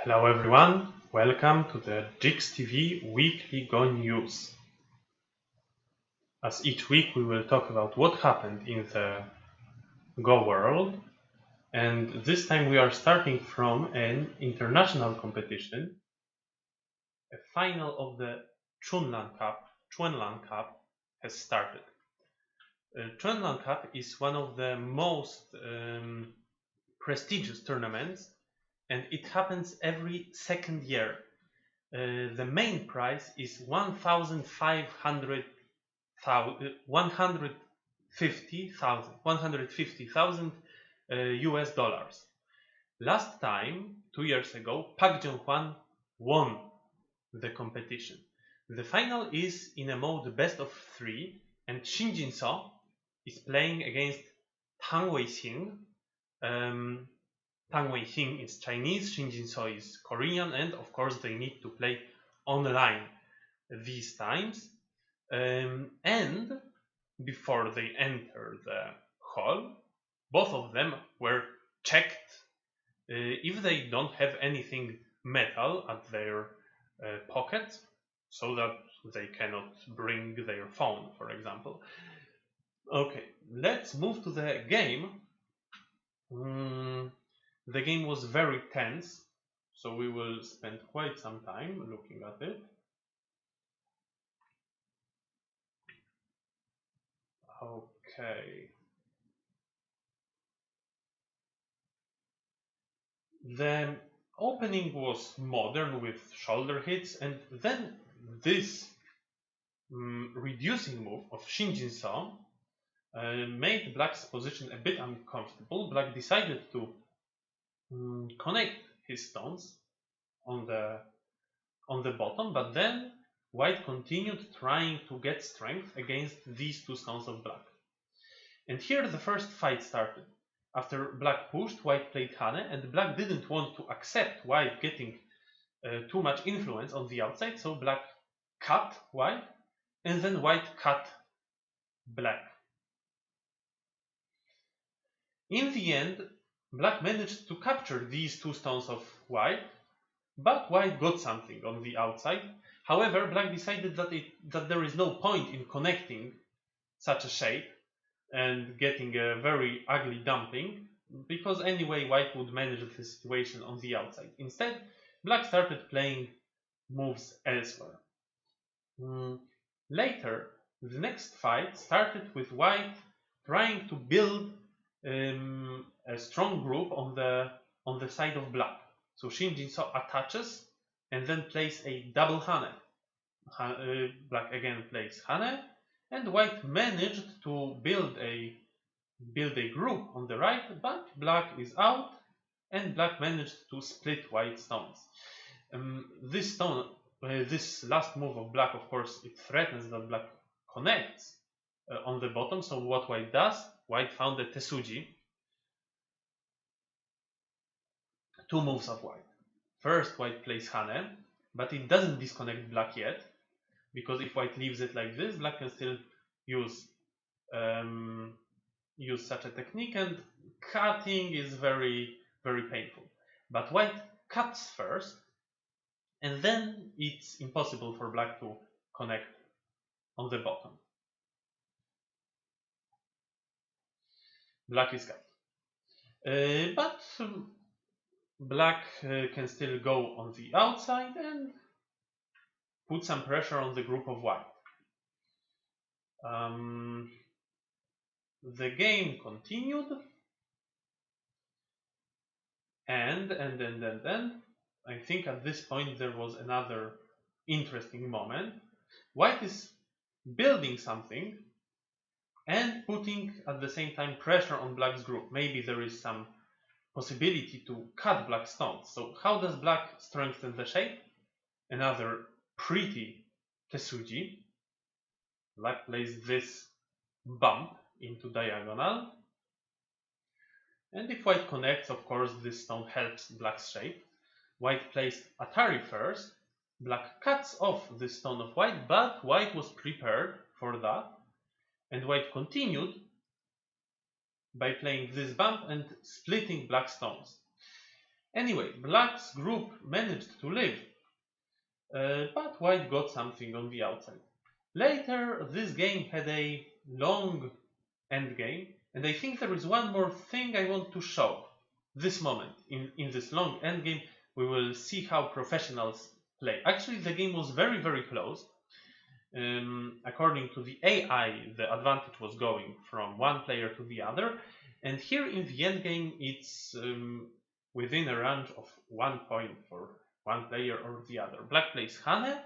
Hello everyone, welcome to the JIGS TV weekly Go news. As each week we will talk about what happened in the Go world, and this time we are starting from an international competition. A final of the Chunlan Cup has started. Chunlan Cup is one of the most prestigious tournaments, and it happens every second year. The main prize is 150,000 US dollars. Last time, 2 years ago, Park Jong-hwan won the competition. The final is in a mode best of 3, and Shin Jin-so is playing against Tang Wei-xing. Tang Wei-xing is Chinese, Shin Jin-so is Korean, and of course they need to play online these times. And before they enter the hall, both of them were checked if they don't have anything metal at their pockets, so that they cannot bring their phone, for example. Okay, let's move to the game. The game was very tense, so we will spend quite some time looking at it. Okay. The opening was modern with shoulder hits, and then this reducing move of Shin Jin-so made Black's position a bit uncomfortable. Black decided to connect his stones on the bottom, but then White continued trying to get strength against these two stones of Black. And here the first fight started. After Black pushed, White played Hane, and Black didn't want to accept White getting too much influence on the outside, so Black cut White, and then White cut Black. In the end, Black managed to capture these two stones of White, but White got something on the outside. However, Black decided that there is no point in connecting such a shape and getting a very ugly dumping, because anyway White would manage the situation on the outside. Instead, Black started playing moves elsewhere. Later, the next fight started with White trying to build a strong group on the side of Black. So Shin Jin-so attaches and then plays a double Hane. Black again plays Hane, and White managed to build a group on the right, but Black is out, and Black managed to split White stones. This last move of Black, of course, it threatens that Black connects on the bottom. So what White does, White found a Tesuji. Two moves of White. First, White plays Hane, but it doesn't disconnect Black yet, because if White leaves it like this, Black can still use such a technique, and cutting is very, very painful. But White cuts first, and then it's impossible for Black to connect on the bottom. Black is cut. But Black can still go on the outside and put some pressure on the group of White. The game continued, and I think at this point there was another interesting moment. White is building something and putting at the same time pressure on Black's group. Maybe there is some possibility to cut Black stones. So how does Black strengthen the shape? Another pretty Tesuji. Black plays this bump into diagonal, and if White connects, of course this stone helps Black's shape. White placed Atari first. Black cuts off this stone of White, but White was prepared for that, and White continued by playing this bump and splitting Black stones. Anyway, black's group managed to live, but white got something on the outside. Later, this game had a long endgame, and I think there is one more thing I want to show. This moment, in this long endgame, we will see how professionals play. Actually, the game was very, very close. According to the AI, the advantage was going from one player to the other, and here in the endgame, it's within a range of 1 point for one player or the other. Black plays Hane,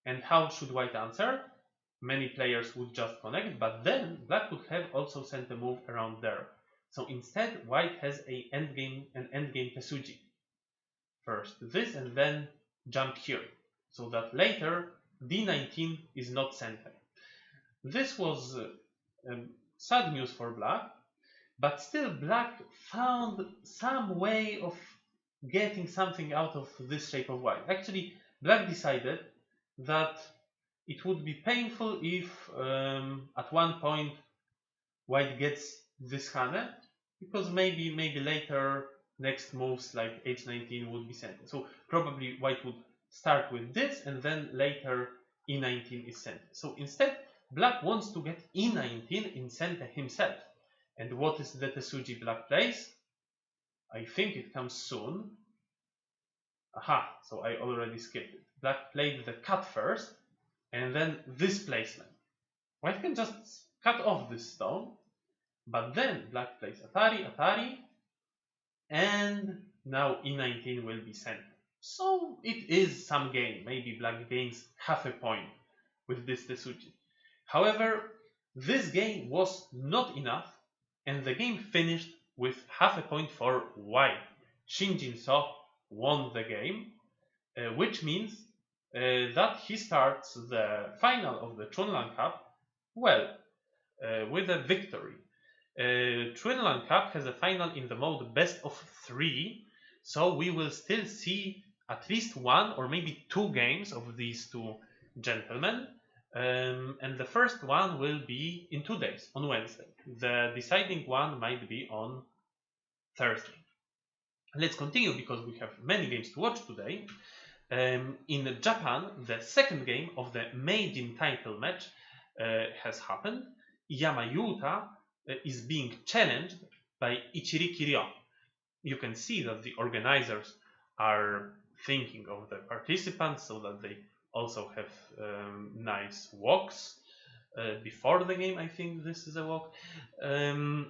and how should white answer? Many players would just connect, but then black could have also sent a move around there. So instead, white has an endgame Tesuji. First this, and then jump here, so that later d19 is not sent. This was sad news for black, but still black found some way of getting something out of this shape of white. Actually, black decided that it would be painful if at one point white gets this Hane, because maybe later next moves like h19 would be sent. So probably white would start with this, and then later e19 is sent. So instead, black wants to get e19 in center himself. And what is the Tesuji black plays? I think it comes soon. Aha, so I already skipped it. Black played the cut first, and then this placement. White can just cut off this stone, but then black plays Atari, and now e19 will be sent. So it is some gain. Maybe black gains half a point with this Tesuji. However, this gain was not enough, and the game finished with half a point for white. Shin Jin-so won the game, which means that he starts the final of the Chunlan Cup well, with a victory. Chunlan Cup has a final in the mode best of 3, so we will still see at least one or maybe 2 games of these two gentlemen. And the first one will be in 2 days, on Wednesday. The deciding one might be on Thursday. Let's continue because we have many games to watch today. In Japan, the second game of the Meijin title match has happened. Yamayuta is being challenged by Ichiri Kiryo. You can see that the organizers are thinking of the participants so that they also have nice walks before the game. I think this is a walk. And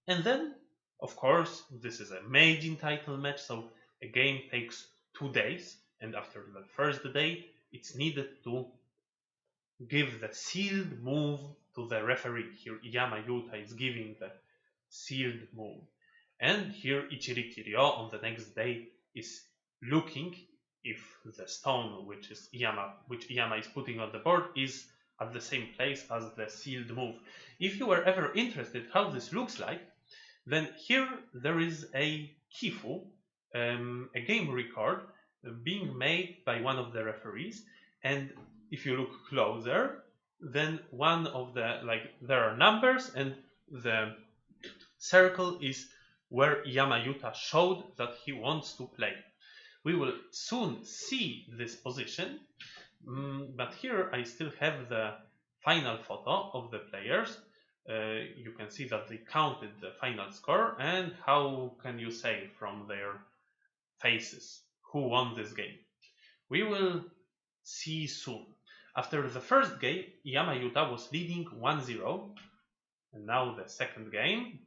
then, of course, this is a Meijin title match, so a game takes 2 days, and after the first day, it's needed to give the sealed move to the referee. Here Yamayuta is giving the sealed move, and here Ichiri Kiryo on the next day is looking if the stone which Iyama is putting on the board is at the same place as the sealed move. If you were ever interested how this looks like, then here there is a Kifu, a game record being made by one of the referees, and if you look closer, then one of the, there are numbers, and the circle is where Yamayuta showed that he wants to play. We will soon see this position, but here I still have the final photo of the players. You can see that they counted the final score, and how can you say from their faces who won this game? We will see soon. After the first game, Yamayuta was leading 1-0, and now the second game.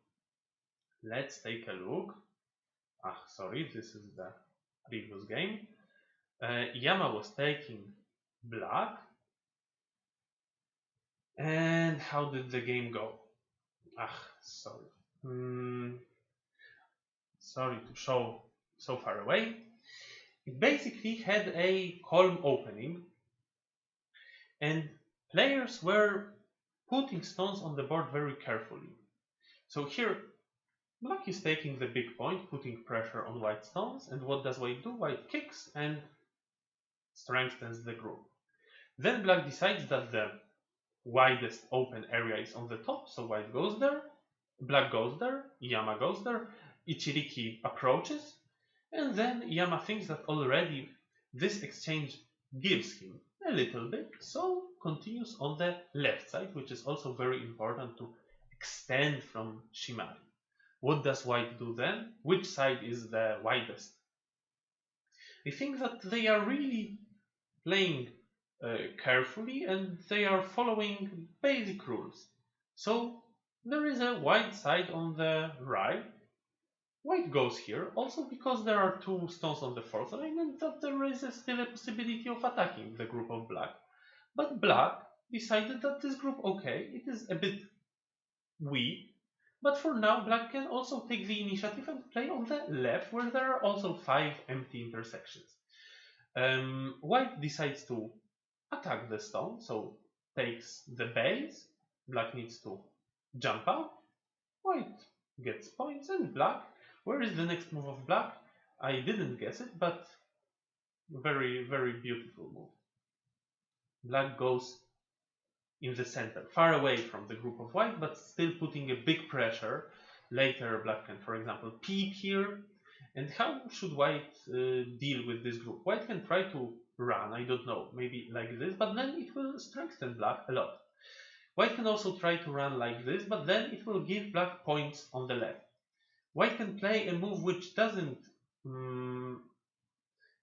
Let's take a look. Sorry, this is the previous game. Yama was taking black. And how did the game go? Sorry. Sorry to show so far away. It basically had a calm opening, and players were putting stones on the board very carefully. So here, black is taking the big point, putting pressure on white stones, and what does white do? White kicks and strengthens the group. Then black decides that the widest open area is on the top, so white goes there, black goes there, Yama goes there, Ichiriki approaches, and then Yama thinks that already this exchange gives him a little bit, so continues on the left side, which is also very important to extend from Shimari. What does white do then? Which side is the widest? I think that they are really playing carefully and they are following basic rules. So there is a white side on the right. White goes here also because there are two stones on the fourth line and that there is still a possibility of attacking the group of black. But black decided that this group, okay, it is a bit weak, but for now black can also take the initiative and play on the left where there are also 5 empty intersections. White decides to attack the stone, so takes the base. Black needs to jump out. White gets points, and black. Where is the next move of black? I didn't guess it, but very, very beautiful move. Black goes in the center, far away from the group of white, but still putting a big pressure. Later, black can, for example, peek here. And how should white deal with this group? White can try to run, I don't know, maybe like this, but then it will strengthen black a lot. White can also try to run like this, but then it will give black points on the left. White can play a move which doesn't,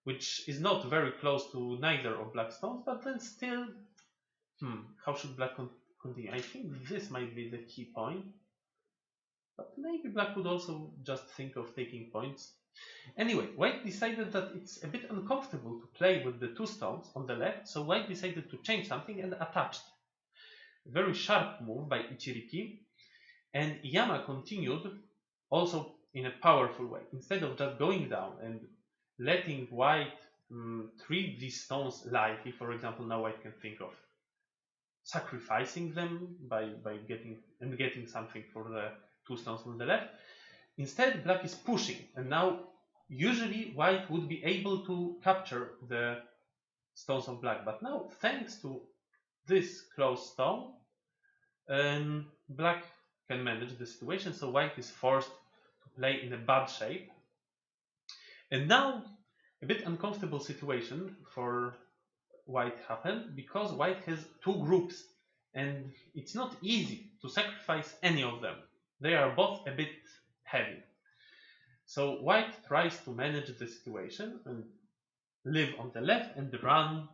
which is not very close to neither of black stones, but then still, how should black continue? I think this might be the key point, but maybe black would also just think of taking points. Anyway, white decided that it's a bit uncomfortable to play with the two stones on the left, so white decided to change something and attached. A very sharp move by Ichiriki, and Yama continued also in a powerful way. Instead of just going down and letting white treat these stones lightly, for example, now white can think of sacrificing them by getting something for the two stones on the left. Instead, black is pushing, and now usually white would be able to capture the stones of black, but now thanks to this closed stone, black can manage the situation, so white is forced to play in a bad shape. And now a bit uncomfortable situation for white happened because white has two groups and it's not easy to sacrifice any of them. They are both a bit heavy. So white tries to manage the situation and live on the left and run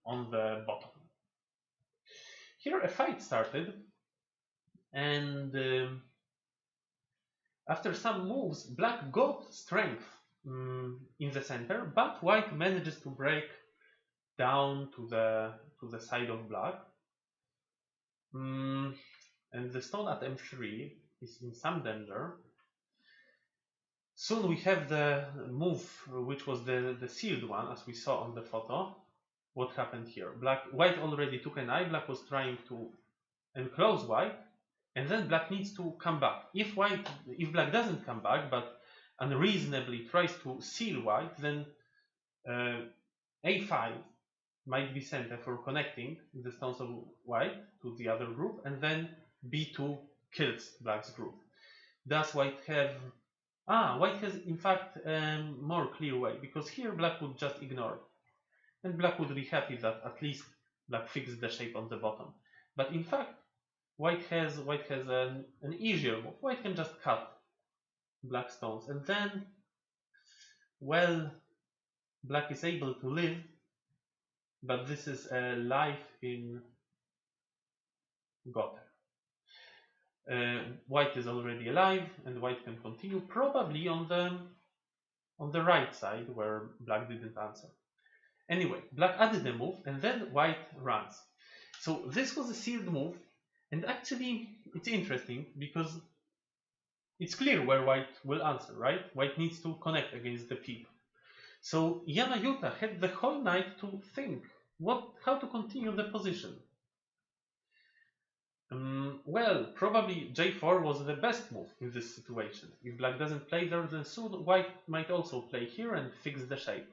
on the bottom. Here a fight started, and after some moves black got strength in the center, but white manages to break down to the side of black, and the stone at m3 is in some danger. Soon we have the move which was the sealed one, as we saw on the photo. What happened here? White already took an eye. Black was trying to enclose white, and then black needs to come back. If black doesn't come back but unreasonably tries to seal white, then a5 might be sent for connecting the stones of white to the other group, and then b2 kills black's group. Thus white has in fact a more clear way, because here black would just ignore it, and black would be happy that at least black fixed the shape on the bottom. But in fact white has an easier move. White can just cut black stones, and then, well, black is able to live, but this is a life in gutter. White is already alive, and white can continue, probably on the right side where black didn't answer. Anyway, black added a move, and then white runs. So this was a sealed move, and actually it's interesting because it's clear where white will answer, right? White needs to connect against the peep. So Yama Yuta had the whole night to think how to continue the position. Well, probably j4 was the best move in this situation. If black doesn't play there, then soon white might also play here and fix the shape.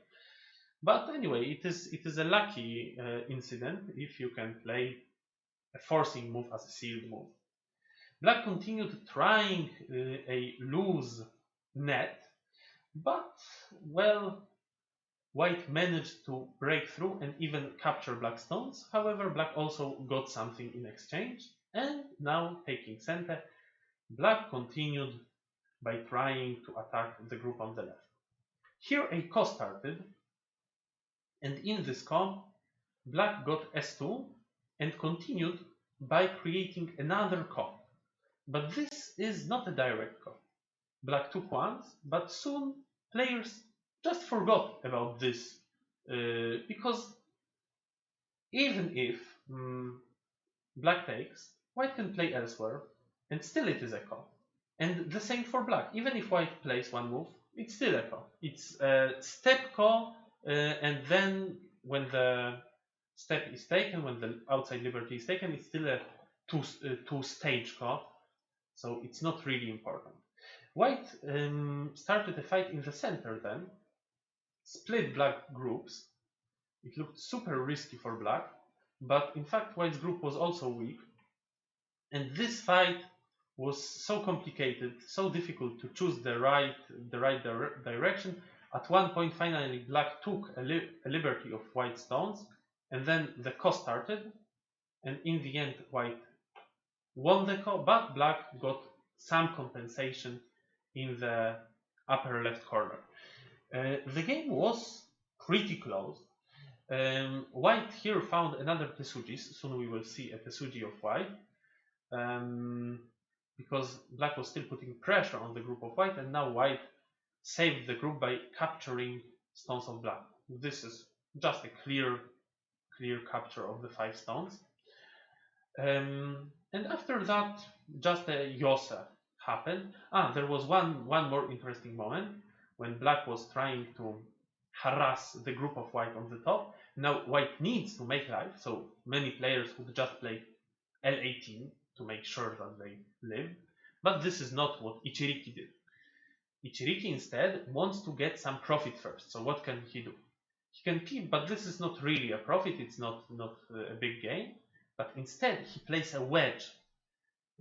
But anyway, it is a lucky incident if you can play a forcing move as a sealed move. Black continued trying a loose net, but, well, white managed to break through and even capture black stones. However, black also got something in exchange, and now taking center, black continued by trying to attack the group on the left. Here a ko started, and in this ko, black got s2 and continued by creating another ko. But this is not a direct ko. Black took once, but soon players just forgot about this because even if black takes, white can play elsewhere, and still it is a ko. And the same for black. Even if white plays one move, it's still a ko. It's a step ko, and then when the step is taken, when the outside liberty is taken, it's still a two-stage ko. So it's not really important. White started a fight in the center then, split black groups. It looked super risky for black, but in fact white's group was also weak. And this fight was so complicated, so difficult to choose the right direction. At one point, finally, black took a liberty of white stones, and then the ko started, and in the end, white won the ko, but black got some compensation in the upper left corner. The game was pretty close. White here found another Tesujis. Soon we will see a Tesuji of white. Because black was still putting pressure on the group of white, and now white saved the group by capturing stones of black. This is just a clear capture of the 5 stones. And after that, just a Yose happened. There was one more interesting moment when black was trying to harass the group of white on the top. Now white needs to make life, so many players would just play L18 to make sure that they live. But this is not what Ichiriki did. Ichiriki instead wants to get some profit first. So what can he do? He can keep, but this is not really a profit. It's not a big gain. But instead he plays a wedge.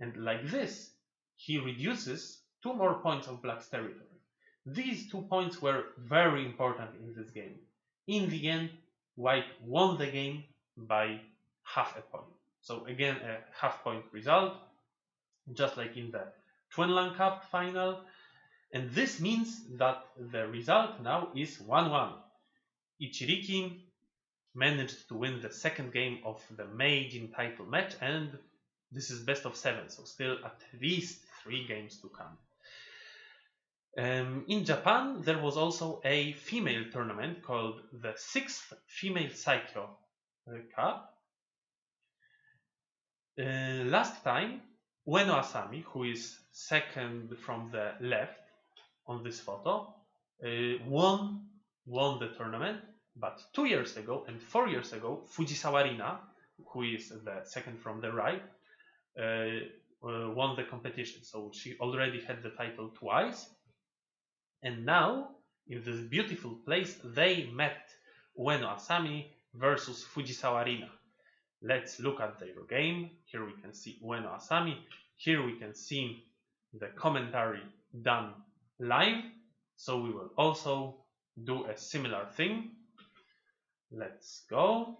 And like this, he reduces 2 more points of black's territory. These 2 points were very important in this game. In the end, white won the game by half a point. So again, a half-point result, just like in the Twinland Cup final. And this means that the result now is 1-1. Ichiriki managed to win the second game of the Meijin title match, and this is best of 7, so still at least 3 games to come. In Japan, there was also a female tournament called the 6th Female Saikyo Cup. Last time, Ueno Asami, who is second from the left on this photo, won the tournament. But 2 years ago and 4 years ago, Fujisawa Rina, who is the second from the right, won the competition. So she already had the title twice. And now, in this beautiful place, they met Ueno Asami versus Fujisawa Rina. Let's look at their game. Here we can see Ueno Asami. Here we can see the commentary done live. So we will also do a similar thing. Let's go.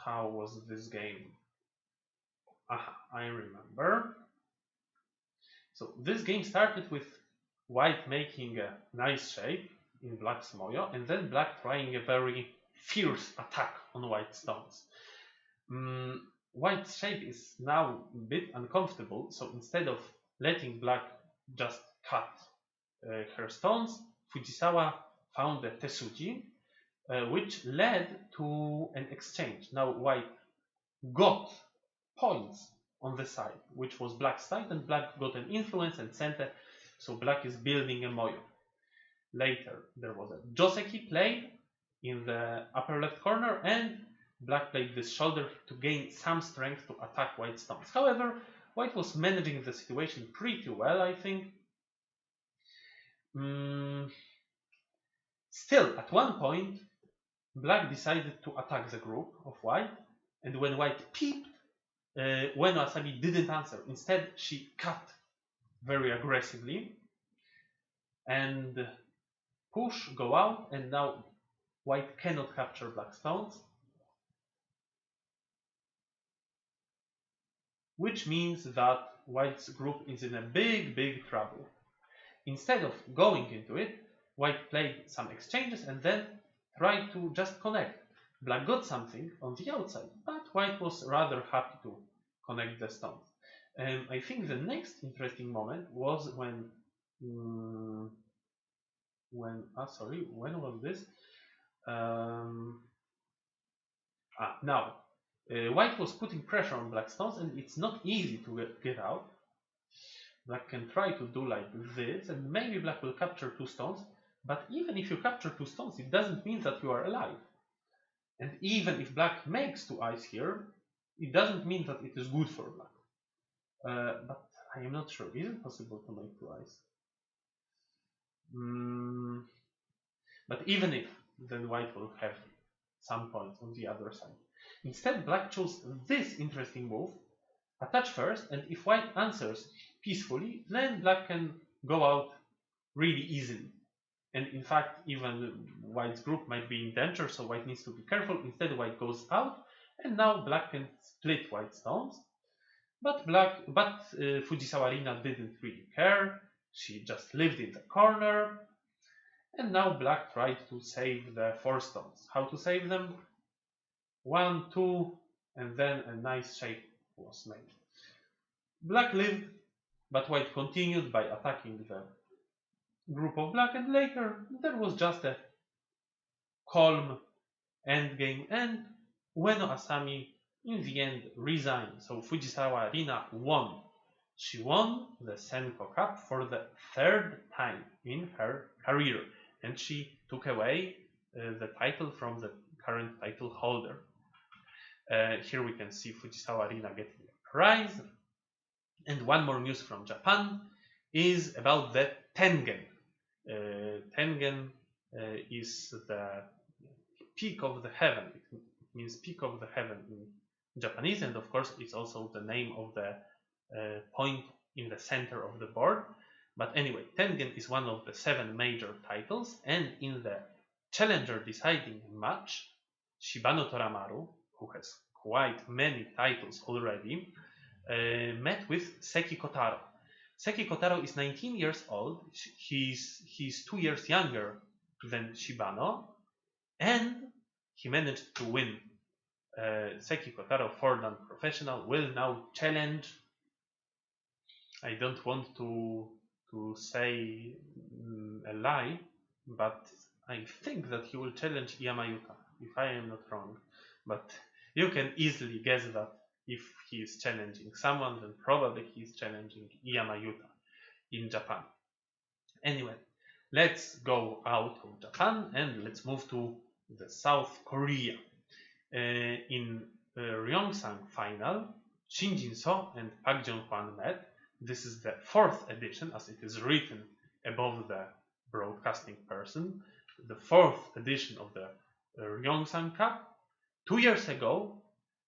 How was this game? I remember. So this game started with white making a nice shape in black's moyo, and then black trying a very fierce attack on white stones. White's shape is now a bit uncomfortable, so instead of letting black just cut her stones, Fujisawa found a Tesuji, which led to an exchange. Now white got points on the side, which was black's side, and black got an influence and center, so black is building a moyo. Later, there was a Joseki play in the upper left corner, and black played this shoulder to gain some strength to attack white stones. However, white was managing the situation pretty well, I think. Still, at one point, black decided to attack the group of white, and when white peeped, Ueno Asami didn't answer. Instead, she cut very aggressively and push, go out, and now white cannot capture black stones, which means that white's group is in a big trouble. Instead of going into it, white played some exchanges and then tried to just connect. Black got something on the outside, but white was rather happy to connect the stones. I think the next interesting moment was when was this? Now, white was putting pressure on black stones, and it's not easy to get out. Black can try to do like this, and maybe black will capture 2 stones, but even if you capture 2 stones, it doesn't mean that you are alive. And even if black makes 2 eyes here, it doesn't mean that it is good for black. But I am not sure. Is it possible to make 2 eyes? But even if, then white will have some points on the other side. Instead, black chose this interesting move, attach first, and if white answers peacefully, then black can go out really easily. And in fact, even white's group might be in danger, so white needs to be careful. Instead, white goes out, and now black can split white stones. But Fujisawa Rina didn't really care. She just lived in the corner. And now black tried to save the 4 stones. How to save them? 1, 2, and then a nice shape was made. Black lived, but white continued by attacking the group of black, and later there was just a calm endgame, and Ueno Asami in the end resigned. So Fujisawa Rina won. She won the Senko Cup for the 3rd time in her career, and she took away the title from the current title holder. Here we can see Fujisawa Rina getting a prize. And one more news from Japan is about the Tengen. Tengen is the peak of the heaven. It means peak of the heaven in Japanese, and of course it's also the name of the point in the center of the board. But anyway, Tengen is one of the 7 major titles, and in the challenger deciding match, Shibano Toramaru, who has quite many titles already, met with Seki Kotaro. Seki Kotaro is 19 years old. He's 2 years younger than Shibano, and he managed to win. Seki Kotaro, 4-dan professional, will now challenge. I don't want to say a lie, but I think that he will challenge Yamayuta, if I am not wrong. But you can easily guess that if he is challenging someone, then probably he is challenging Yamayuta in Japan. Anyway, let's go out of Japan and let's move to the South Korea. In Ryongsang final, Shin Jin-so and Park Jong-hwan met. This is the 4th edition, as it is written above the broadcasting person. The 4th edition of the Ryongsang Cup. 2 years ago,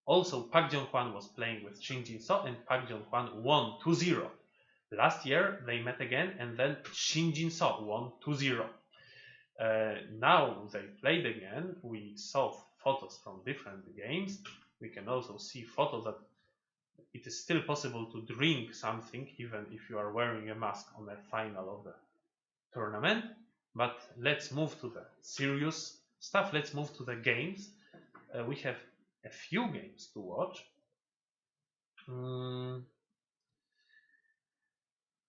also Park Jong-hwan was playing with Shin Jin-so, and Park Jong-hwan won 2-0. Last year they met again, and then Shin Jin-so won 2-0. Now they played again. We saw photos from different games. We can also see photos that it is still possible to drink something even if you are wearing a mask on the final of the tournament. But let's move to the serious stuff. Let's move to the games. We have a few games to watch.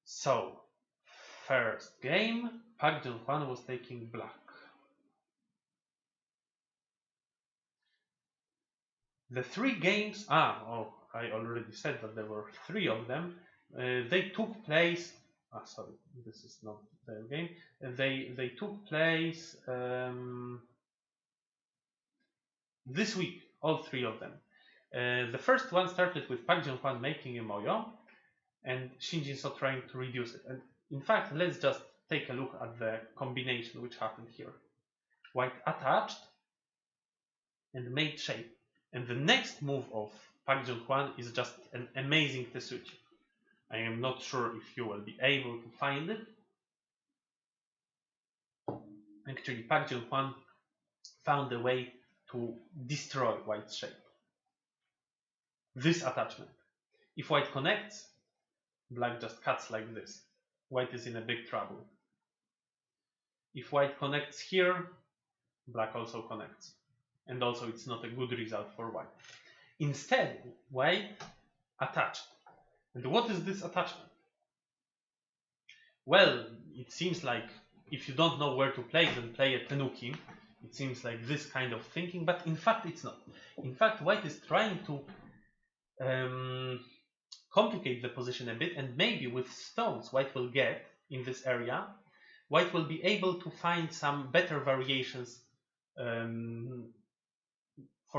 So, first game, Park Jong-hwan was taking black. The 3 games, I already said that there were 3 of them. They took place, sorry, this is not the game. They took place this week, all 3 of them. The first one started with Park Jong-hwan making a moyo and Shin Jin-so trying to reduce it. And in fact, let's just take a look at the combination which happened here. White attached and made shape. And the next move of Park Jong-hwan is just an amazing Tesuji. I am not sure if you will be able to find it. Actually, Park Jong-hwan found a way to destroy white's shape. This attachment. If white connects, black just cuts like this. White is in a big trouble. If white connects here, black also connects. And also it's not a good result for white. Instead, white attached. And what is this attachment? Well, it seems like if you don't know where to play, then play a tenuki. It seems like this kind of thinking, but in fact it's not. In fact, white is trying to complicate the position a bit, and maybe with stones white will get in this area, white will be able to find some better variations for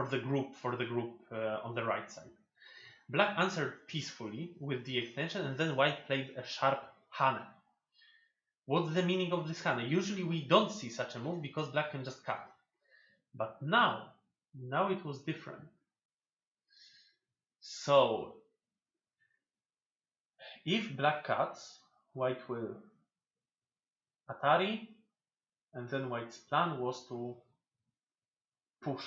the group on the right side. Black answered peacefully with the extension, and then white played a sharp hane. What's the meaning of this hane? Usually we don't see such a move because black can just cut. But now it was different. So if black cuts, white will atari, and then white's plan was to push.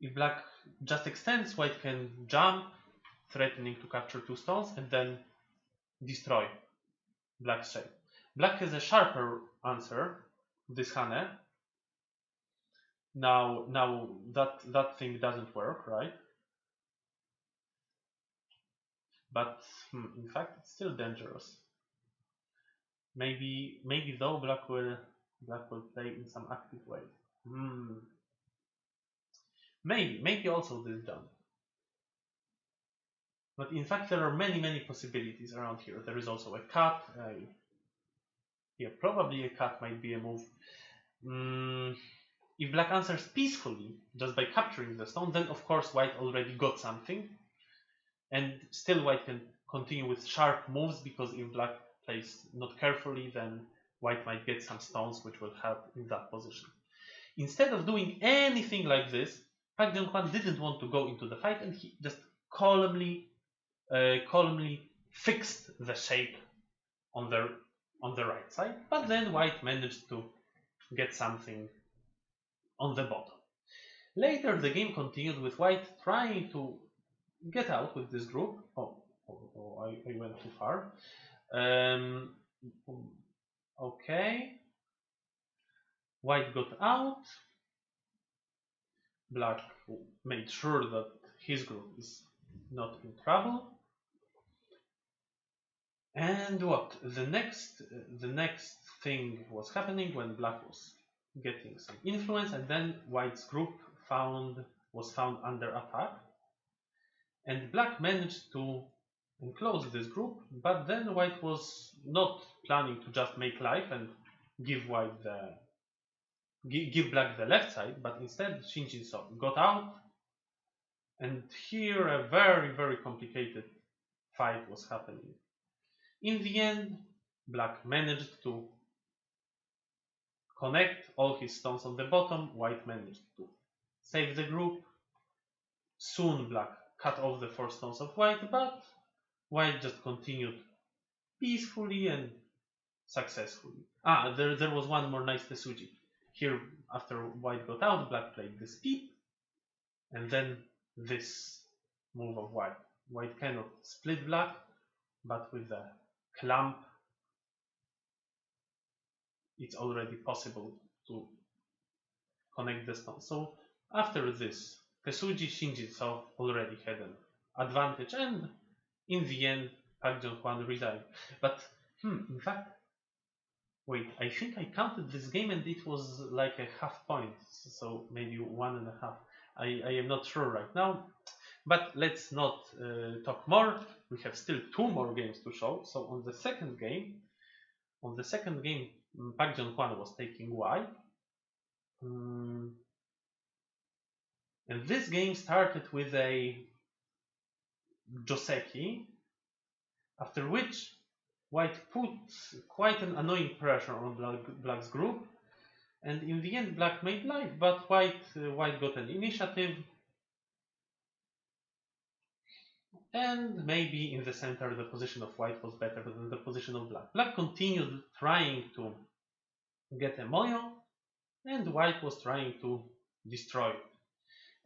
If black just extends, white can jump, threatening to capture two stones, and then destroy black's shape. Black has a sharper answer, this hane. Now that thing doesn't work, right? But in fact, it's still dangerous. Maybe though black will play in some active way. Maybe also this jump. But in fact, there are many possibilities around here. There is also a cut. Yeah, probably a cut might be a move. If black answers peacefully, just by capturing the stone, then of course white already got something. And still white can continue with sharp moves, because if black plays not carefully, then white might get some stones which will help in that position. Instead of doing anything like this, Park Jong-hwan didn't want to go into the fight, and he just calmly fixed the shape on the right side. But then white managed to get something on the bottom. Later the game continued with white trying to get out with this group. I went too far. Okay. White got out. Black made sure that his group is not in trouble. And what? The next thing was happening when black was getting some influence, and then white's group was found under attack. And black managed to enclose this group, but then white was not planning to just make life and give black the left side, but instead Shinjin-so got out, and here a very complicated fight was happening. In the end, black managed to connect all his stones on the bottom. White managed to save the group. Soon black cut off the 4 stones of white, but white just continued peacefully and successfully. There was one more nice Tesuji. Here, after white got out, black played this peep, and then this move of white. White cannot split black, but with the clamp, it's already possible to connect the stone. So after this, Tesuji Shinjin-so already had an advantage, and in the end, Park Jong-hwan resigned. But in fact, wait, I think I counted this game and it was like a half point, so maybe 1.5. I am not sure right now, but let's not talk more. We have still 2 more games to show. So on the second game, Park Jong-hwan was taking white. And this game started with a Joseki, after which white put quite an annoying pressure on black's group, And in the end, black made life, but white got an initiative. And maybe in the center, the position of white was better than the position of black. Black continued trying to get a moyo, and white was trying to destroy it.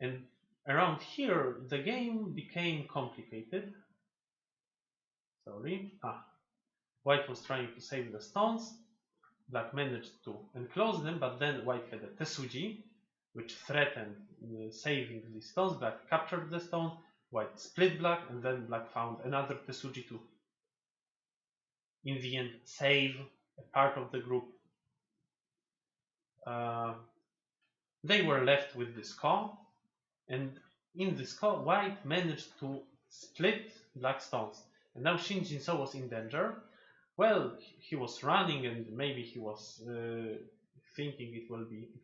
And around here, the game became complicated. Sorry. White was trying to save the stones. Black managed to enclose them, but then white had a Tesuji, which threatened saving the stones. Black captured the stone. White split black, and then black found another Tesuji to, in the end, save a part of the group. They were left with this call, and in this call, white managed to split black stones. And now Shin Jin-so was in danger. Well, he was running, and maybe he was thinking it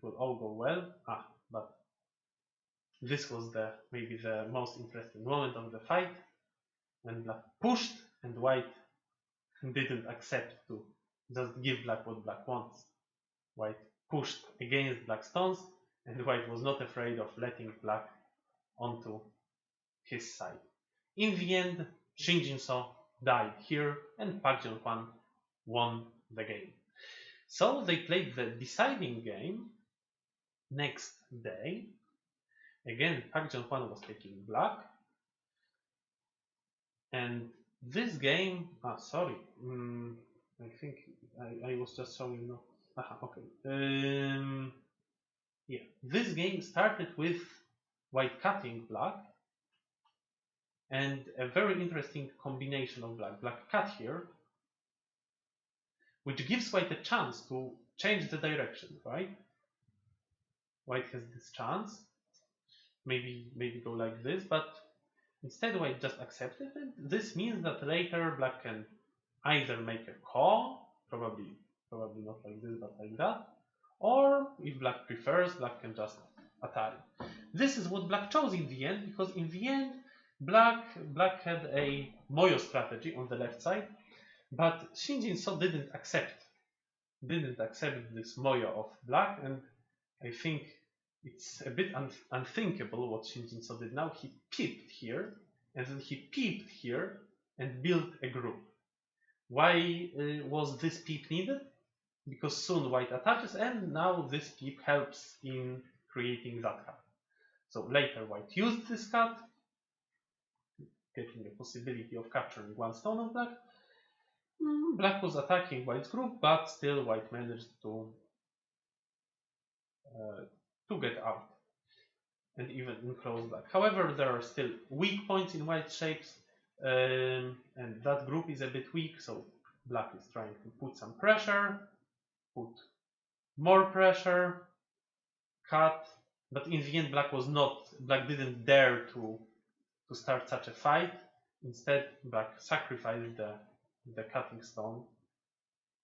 will all go well. But this was maybe the most interesting moment of the fight, when black pushed and white didn't accept to just give black what black wants. White pushed against black stones, and white was not afraid of letting black onto his side. In the end, Shin Jin-so died here, and Park Jong-hwan won the game. So they played the deciding game next day. Again, Park Jong-hwan was taking black. And this game, sorry, I think I was just showing no. Okay. Yeah, this game started with white cutting black, and a very interesting combination of black. Black cut here, which gives white a chance to change the direction, right? White has this chance, maybe go like this, but instead white just accepted it. This means that later black can either make a call, probably not like this, but like that, or if black prefers, black can just attack. This is what black chose in the end, because in the end, black had a moyo strategy on the left side, but Shin Jin-so didn't accept this moyo of black, and I think it's a bit unthinkable what Shin Jin-so did now. He peeped here, and then he peeped here, and built a group. Why was this peep needed? Because soon white attaches, and now this peep helps in creating that cut. So later white used this cut, getting the possibility of capturing one stone of black. Black was attacking white's group, but still white managed to get out and even enclose black. However, there are still weak points in white shapes, and that group is a bit weak, so black is trying to put some pressure, put more pressure, cut, but in the end black didn't dare to start such a fight. Instead, black sacrificed the cutting stone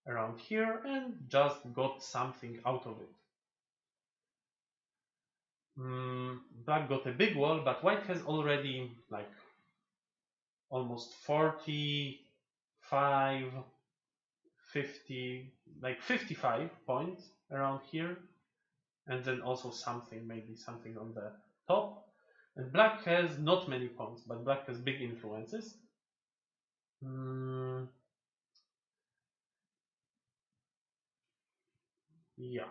around here and just got something out of it. Black got a big wall, but white has already like almost 45, 50, like 55 points around here, and then also maybe something on the top. And black has not many points, but black has big influences. Yeah.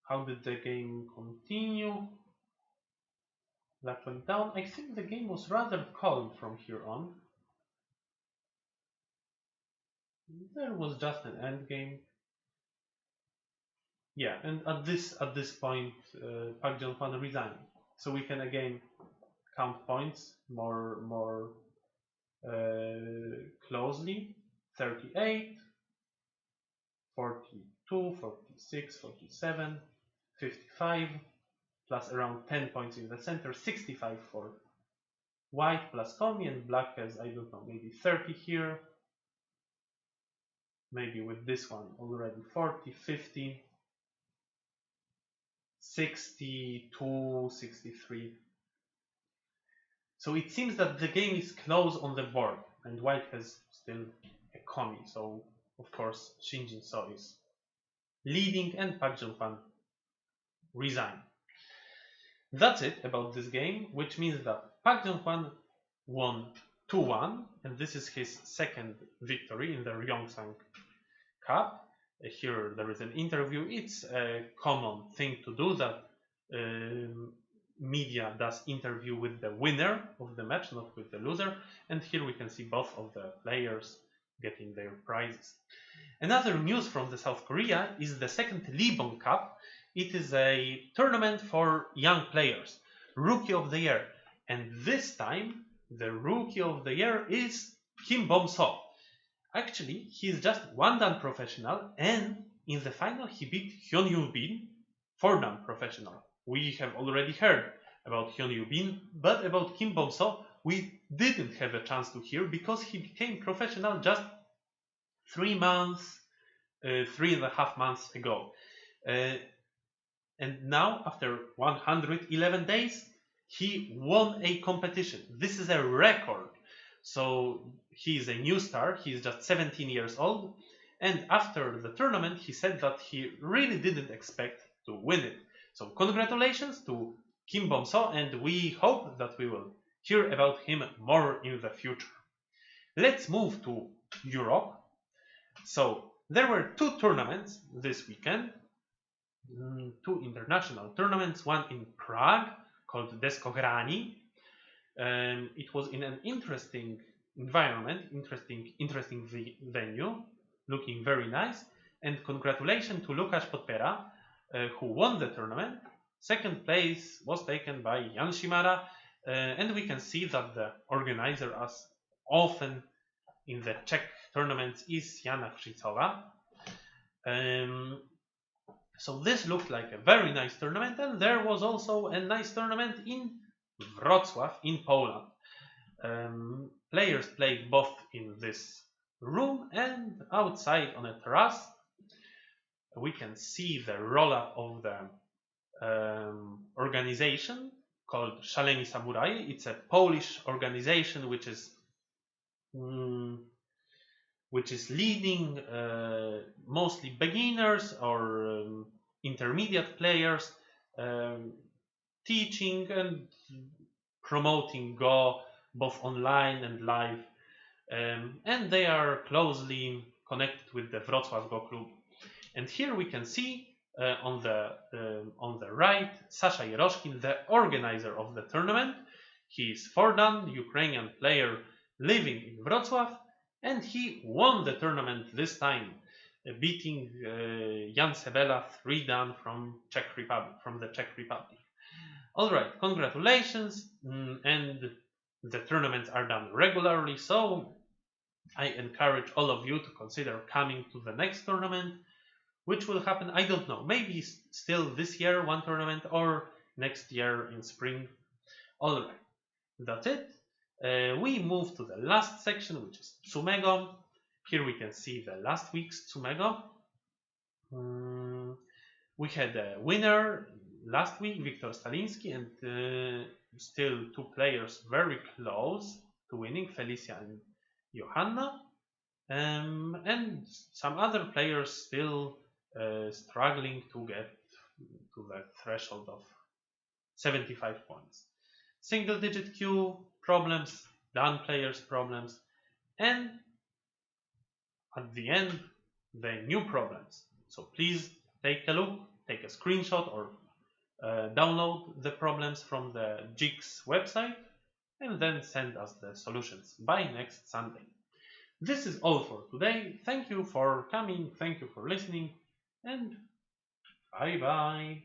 How did the game continue? Black went down. I think the game was rather calm from here on. There was just an end game. Yeah, and at this point, Park Jong-hwan resigned. So we can again count points more closely. 38, 42, 46, 47, 55, plus around 10 points in the center, 65 for white plus Tommy, and black has, I don't know, maybe 30 here. Maybe with this one already 40, 50, 62, 63. So it seems that the game is close on the board, and white has still a komi. So of course Shin Jin-so is leading, and Park Jong-hwan resign. That's it about this game, which means that Park Jong-hwan won 2-1, and this is his second victory in the Ryongsang Cup. Here there is an interview. It's a common thing to do that media does interview with the winner of the match, not with the loser. And here we can see both of the players getting their prizes. Another news from the South Korea is the second Libon Cup. It is a tournament for young players, Rookie of the Year. And this time, the Rookie of the Year is Kim Bom-so. Actually, he is just one dan professional, and in the final he beat Hyun Yoo-bin, 4-dan professional. We have already heard about Hyun Yoo-bin, but about Kim Bom-so we didn't have a chance to hear because he became professional just 3.5 months ago. And now, after 111 days, he won a competition. This is a record. So he is a new star. He is just 17 years old. And after the tournament, he said that he really didn't expect to win it. So congratulations to Kim Bom-so, and we hope that we will hear about him more in the future. Let's move to Europe. So there were two tournaments this weekend. Two international tournaments, one in Prague called Deskograni. It was in an interesting environment, interesting venue, looking very nice. And congratulations to Łukasz Podpera, who won the tournament. Second place was taken by Jan Shimara, and we can see that the organizer, as often in the Czech tournaments, is Jana Krzycowa. So this looked like a very nice tournament, and there was also a nice tournament in Wrocław in Poland. Players played both in this room and outside on a terrace. We can see the roll-up of the organization called Szaleni Samurai. It's a Polish organization which is leading mostly beginners or intermediate players, teaching and promoting Go both online and live, and they are closely connected with the Wrocław Go Club. And here we can see on the right Sasha Yeroshkin, the organizer of the tournament. He is 4-dan Ukrainian player living in Wrocław, and he won the tournament this time, beating Jan Sebela 3-dan from the Czech Republic. All right, congratulations, and the tournaments are done regularly, so I encourage all of you to consider coming to the next tournament, which will happen, I don't know, maybe still this year, one tournament, or next year in spring. All right, that's it. We move to the last section, which is Tsumego. Here we can see the last week's Tsumego. We had a winner last week, Wiktor Staliński, and still two players very close to winning, Felicia and Johanna. And some other players still struggling to get to the threshold of 75 points. Single digit queue problems, done players problems, and at the end, the new problems. So please take a look, take a screenshot, or download the problems from the JIGS website, and then send us the solutions by next Sunday. This is all for today. Thank you for coming, thank you for listening, and bye bye.